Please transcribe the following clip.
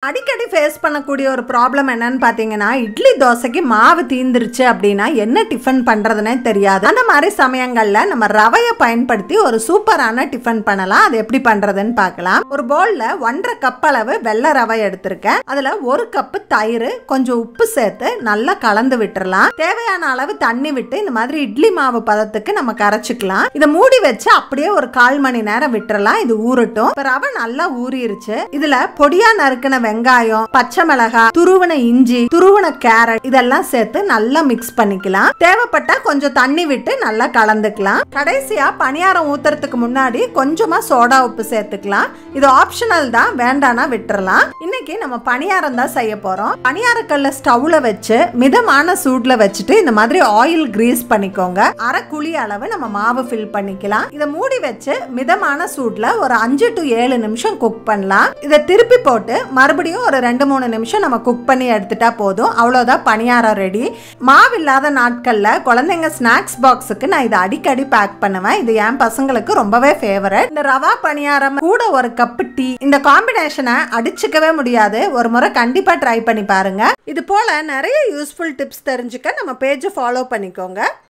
அடிக்கடி ஃபேஸ் பண்ணக்கூடிய ஒரு ப்ராப்ளம் என்னன்னு பார்த்தீங்கன்னா, இட்லி தோசைக்கு மாவு தீந்துருச்சு அப்படின்னா என்ன டிஃபன் பண்ணுறதுனே தெரியாது. அந்த மாதிரி சமயங்களில் நம்ம ரவையை பயன்படுத்தி ஒரு சூப்பரான டிஃபன் பண்ணலாம். அது எப்படி பண்ணுறதுன்னு பார்க்கலாம். ஒரு பவுலில் 1.5 கப் அளவு வெள்ளை ரவை எடுத்திருக்கேன். அதில் 1 கப்பு தயிர், கொஞ்சம் உப்பு சேர்த்து நல்லா கலந்து விட்டுறலாம். தேவையான அளவு தண்ணி விட்டு இந்த மாதிரி இட்லி மாவு பதத்துக்கு நம்ம கரைச்சிக்கலாம். இதை மூடி வச்சு அப்படியே ஒரு 1/4 மணி நேரம் விட்டுறலாம். இது ஊறட்டும். இப்போ ரவை நல்லா ஊறிடுச்சு. இதில் பொடியா நறுக்கின வெங்காயம், பச்சை மிளகாய், துருவன இஞ்சி, துருவன கேரட் இதெல்லாம் சேர்த்து நல்லா மிக்ஸ் பண்ணிக்கலாம். தேவைப்பட்டா கொஞ்சம் தண்ணி விட்டு நல்லா கலந்துக்கலாம். கடைசியா பணியாரம் ஊத்துறதுக்கு முன்னாடி கொஞ்சமா சோடா உப்பு சேர்த்துக்கலாம். இது ஆப்ஷனல் தான், வேண்டானா விட்டுறலாம். இன்னைக்கு நம்ம பணியாரம் தான் செய்ய போறோம். பணியாரக்கல்ல ஸ்டவ்ல வச்சு மிதமான சூட்ல வச்சுட்டு இந்த மாதிரி ஆயில் கிரீஸ் பண்ணிக்கோங்க. அரை குழி அளவு நம்ம மாவு ஃபில் பண்ணிக்கலாம். இதை மூடி வச்சு மிதமான சூட்ல ஒரு 5 to 7 நிமிஷம் குக் பண்ணலாம். இதை திருப்பி போட்டு மறுபடியும் ஒரு 2-3 நிமிஷம் நம்ம குக் பண்ணி எடுத்துட்டா போதும். அவ்வளவுதான், பணியாரம் ரெடி. மாவு இல்லாத நாட்கள்ல குழந்தைங்க ஸ்நாக்ஸ் பாக்ஸுக்கு நான் இதை அடிக்கடி பேக் பண்ணுவேன். இது என் பசங்களுக்கு ரொம்பவே ஃபேவரட். இந்த ரவா பணியாரம் கூட 1 கப் டீ, இந்த காம்பினேஷனை அடிச்சுக்கவே முடியாது. ஒரு முறை கண்டிப்பா ட்ரை பண்ணி பாருங்க. இது போல நிறைய யூஸ்ஃபுல் டிப்ஸ் தெரிஞ்சுக்க நம்ம பேஜை ஃபாலோ பண்ணிக்கோங்க.